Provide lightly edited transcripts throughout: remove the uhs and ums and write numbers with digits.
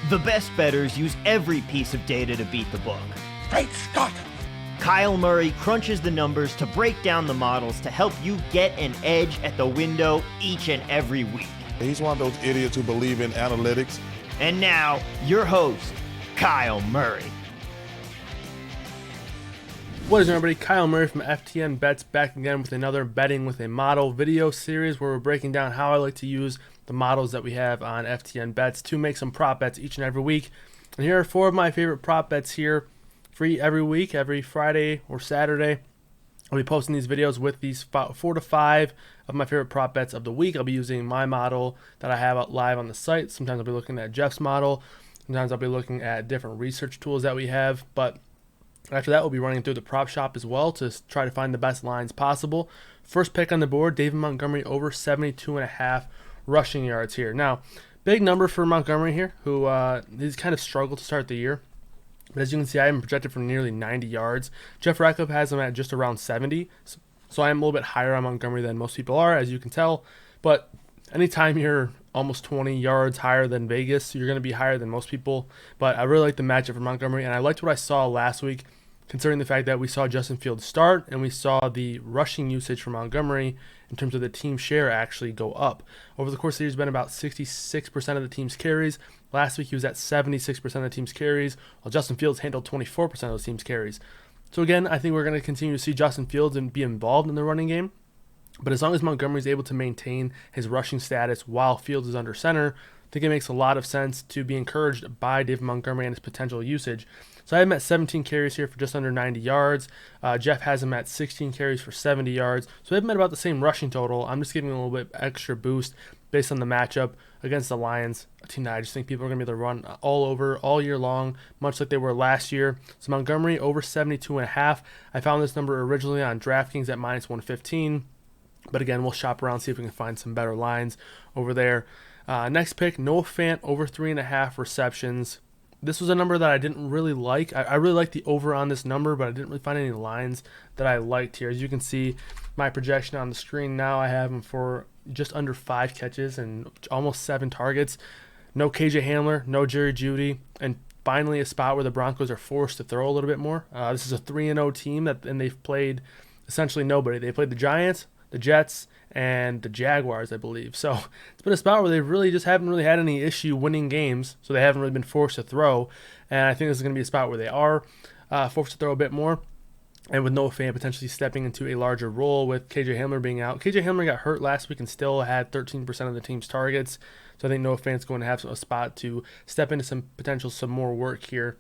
The best bettors use every piece of data to beat the book. Great Scott! Kyle Murray crunches the numbers to break down the models to help you get an edge at the window each and every week. He's one of those idiots who believe in analytics. And now, your host, Kyle Murray. What is up, everybody? Kyle Murray from FTN Bets back again with another Betting with a Model video series where we're breaking down how I like to use the models that we have on FTN Bets to make some prop bets each and every week. And here are 4 of my favorite prop bets here, free every week, every Friday or Saturday. I'll be posting these videos with these 4 to 5 of my favorite prop bets of the week. I'll be using my model that I have out live on the site. Sometimes I'll be looking at Jeff's model. Sometimes I'll be looking at different research tools that we have. But after that, we'll be running through the prop shop as well to try to find the best lines possible. First pick on the board, David Montgomery over 72.5 rushing yards here. Now, big number for Montgomery here, who he's kind of struggled to start the year. But as you can see, I am projected for nearly 90 yards. Jeff Ratcliffe has him at just around 70. So I am a little bit higher on Montgomery than most people are, as you can tell. But anytime you're almost 20 yards higher than Vegas, you're going to be higher than most people. But I really like the matchup for Montgomery, and I liked what I saw last week, considering the fact that we saw Justin Fields start and we saw the rushing usage for Montgomery in terms of the team share actually go up. Over the course of the year, he's been about 66% of the team's carries. Last week, he was at 76% of the team's carries, while Justin Fields handled 24% of those team's carries. So again, I think we're going to continue to see Justin Fields and be involved in the running game. But as long as Montgomery is able to maintain his rushing status while Fields is under center, I think it makes a lot of sense to be encouraged by David Montgomery and his potential usage. So I have him at 17 carries here for just under 90 yards. Jeff has him at 16 carries for 70 yards. So I have him at about the same rushing total. I'm just giving him a little bit extra boost based on the matchup against the Lions, a team that I just think people are going to be able to run all over all year long, much like they were last year. So Montgomery over 72.5. I found this number originally on DraftKings at minus 115. But again, we'll shop around, see if we can find some better lines over there. Next pick, Noah Fant over 3.5 receptions. This was a number that I didn't really like. I really liked the over on this number, but I didn't really find any lines that I liked here. As you can see, my projection on the screen now, I have him for just under 5 catches and almost 7 targets. No KJ Hamler, no Jerry Jeudy, and finally a spot where the Broncos are forced to throw a little bit more. This is a 3-0 team, and they've played essentially nobody. They played the Giants, the Jets, and the Jaguars, I believe. So it's been a spot where they really just haven't really had any issue winning games, so they haven't really been forced to throw. And I think this is going to be a spot where they are forced to throw a bit more. And with Noah Fant potentially stepping into a larger role with KJ Hamler being out. KJ Hamler got hurt last week and still had 13% of the team's targets. So I think Noah Fant's going to have a spot to step into some more work here.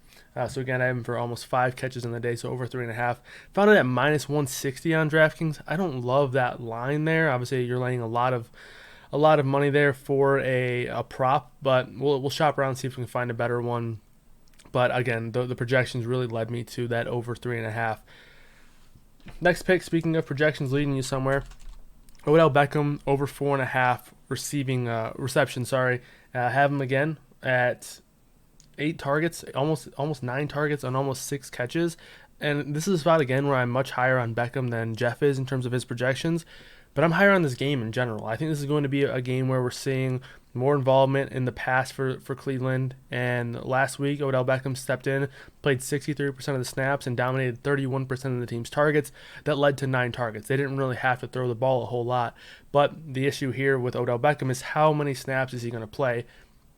So again, I have him for almost 5 catches in the day, so over 3.5. Found it at minus 160 on DraftKings. I don't love that line there. Obviously, you're laying a lot of money there for a prop, but we'll shop around and see if we can find a better one. But again, the projections really led me to that over 3.5. Next pick, speaking of projections leading you somewhere, Odell Beckham over 4.5 receptions. Have him again at 8 targets, almost 9 targets on almost 6 catches. And this is a spot again where I'm much higher on Beckham than Jeff is in terms of his projections. But I'm higher on this game in general. I think this is going to be a game where we're seeing more involvement in the pass for Cleveland. And last week, Odell Beckham stepped in, played 63% of the snaps, and dominated 31% of the team's targets. That led to 9 targets. They didn't really have to throw the ball a whole lot. But the issue here with Odell Beckham is how many snaps is he going to play?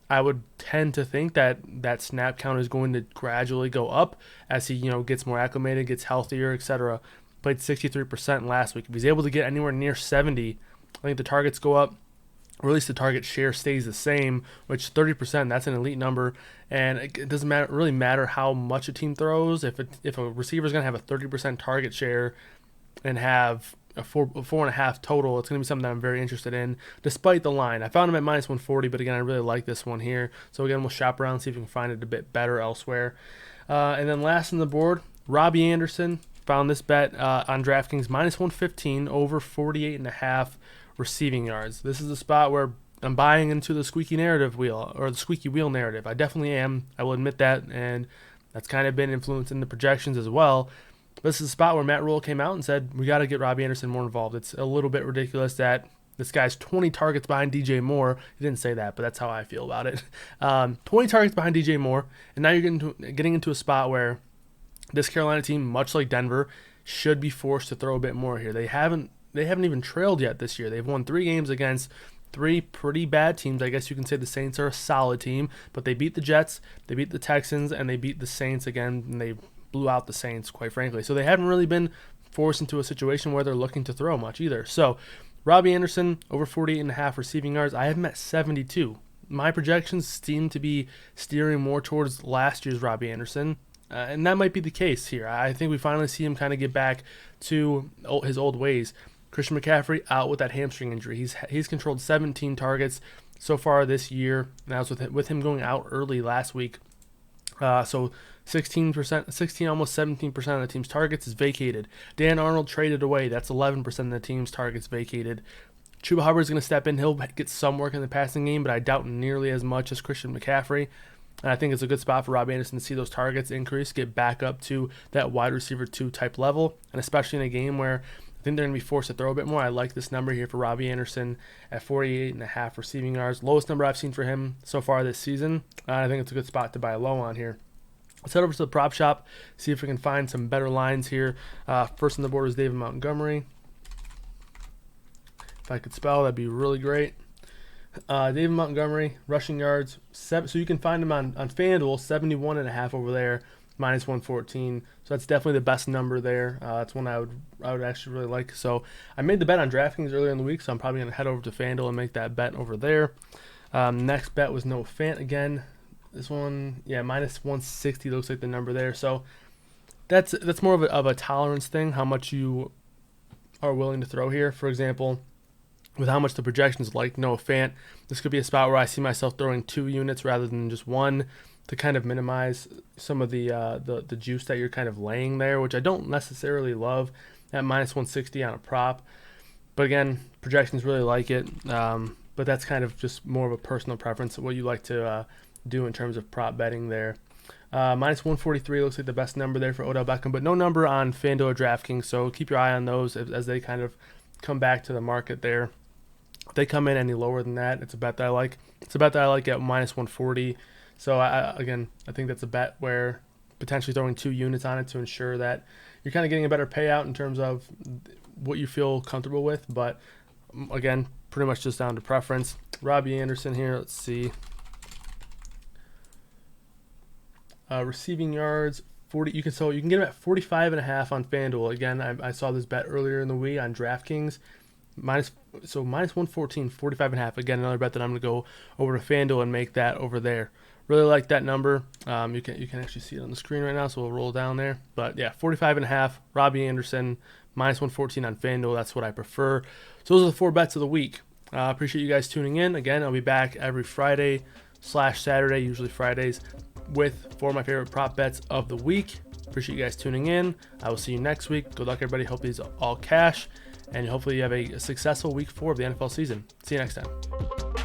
I would tend to think that snap count is going to gradually go up as he gets more acclimated, gets healthier, etc. Played 63% last week. If he's able to get anywhere near 70, I think the targets go up, or at least the target share stays the same, which 30%, that's an elite number. And it doesn't really matter how much a team throws. If a receiver is going to have a 30% target share and have a 4.5 total, it's going to be something that I'm very interested in, despite the line. I found him at minus 140, but again, I really like this one here. So again, we'll shop around, see if we can find it a bit better elsewhere. And then last on the board, Robbie Anderson. Found this bet on DraftKings, minus 115, over 48.5 receiving yards. This is a spot where I'm buying into the squeaky wheel narrative. I definitely am. I will admit that, and that's kind of been influencing the projections as well. This is a spot where Matt Rule came out and said, we got to get Robbie Anderson more involved. It's a little bit ridiculous that This guy's 20 targets behind DJ Moore. He didn't say that, but that's how I feel about it. 20 targets behind DJ Moore, and now you're getting into a spot where this Carolina team, much like Denver, should be forced to throw a bit more here. They haven't even trailed yet this year. They've won 3 games against 3 pretty bad teams. I guess you can say the Saints are a solid team, but they beat the Jets, they beat the Texans, and they beat the Saints again, and they blew out the Saints, quite frankly. So they haven't really been forced into a situation where they're looking to throw much either. So Robbie Anderson, over 48.5 receiving yards. I have him at 72. My projections seem to be steering more towards last year's Robbie Anderson, and that might be the case here. I think we finally see him kind of get back to his old ways. Christian McCaffrey out with that hamstring injury. He's controlled 17 targets so far this year, and that was with him going out early last week. So 16%, almost 17% of the team's targets is vacated. Dan Arnold traded away. That's 11% of the team's targets vacated. Chuba Hubbard's going to step in. He'll get some work in the passing game, but I doubt nearly as much as Christian McCaffrey. And I think it's a good spot for Robbie Anderson to see those targets increase, get back up to that wide receiver 2 type level, and especially in a game where I think they're going to be forced to throw a bit more. I like this number here for Robbie Anderson at 48.5 receiving yards. Lowest number I've seen for him so far this season. I think it's a good spot to buy low on here. Let's head over to the prop shop, see if we can find some better lines here. First on the board is David Montgomery. If I could spell, that'd be really great. David Montgomery, rushing yards, so you can find him on FanDuel, 71.5 over there, minus 114. So that's definitely the best number there. That's one I would actually really like. So I made the bet on DraftKings earlier in the week, so I'm probably going to head over to FanDuel and make that bet over there. Next bet was Noah Fant again. This one, yeah, minus 160 looks like the number there. So that's more of a tolerance thing, how much you are willing to throw here. For example, with how much the projections like Noah Fant, this could be a spot where I see myself throwing 2 units rather than just 1 to kind of minimize some of the juice that you're kind of laying there, which I don't necessarily love at minus 160 on a prop. But again, projections really like it. But that's kind of just more of a personal preference, what you like to do in terms of prop betting there. Minus 143 looks like the best number there for Odell Beckham, but no number on FanDuel or DraftKings, so keep your eye on those as they kind of come back to the market there. If they come in any lower than that, it's a bet that I like. It's a bet that I like at minus 140. So I think that's a bet where potentially throwing 2 units on it to ensure that you're kind of getting a better payout in terms of what you feel comfortable with. But again, pretty much just down to preference. Robbie Anderson here, let's see. Receiving yards, 40. You can get him at 45.5 on FanDuel. Again, I saw this bet earlier in the week on DraftKings. Minus 114, 45.5. Again, another bet that I'm going to go over to FanDuel and make that over there. Really like that number. You can actually see it on the screen right now, so we'll roll down there. But yeah, 45.5. Robbie Anderson, minus 114 on FanDuel. That's what I prefer. So those are the 4 bets of the week. Appreciate you guys tuning in. Again, I'll be back every Friday/Saturday, usually Fridays, with 4 of my favorite prop bets of the week. Appreciate you guys tuning in. I will see you next week. Good luck, everybody. Hope these all cash, and hopefully you have a successful week 4 of the NFL season. See you next time.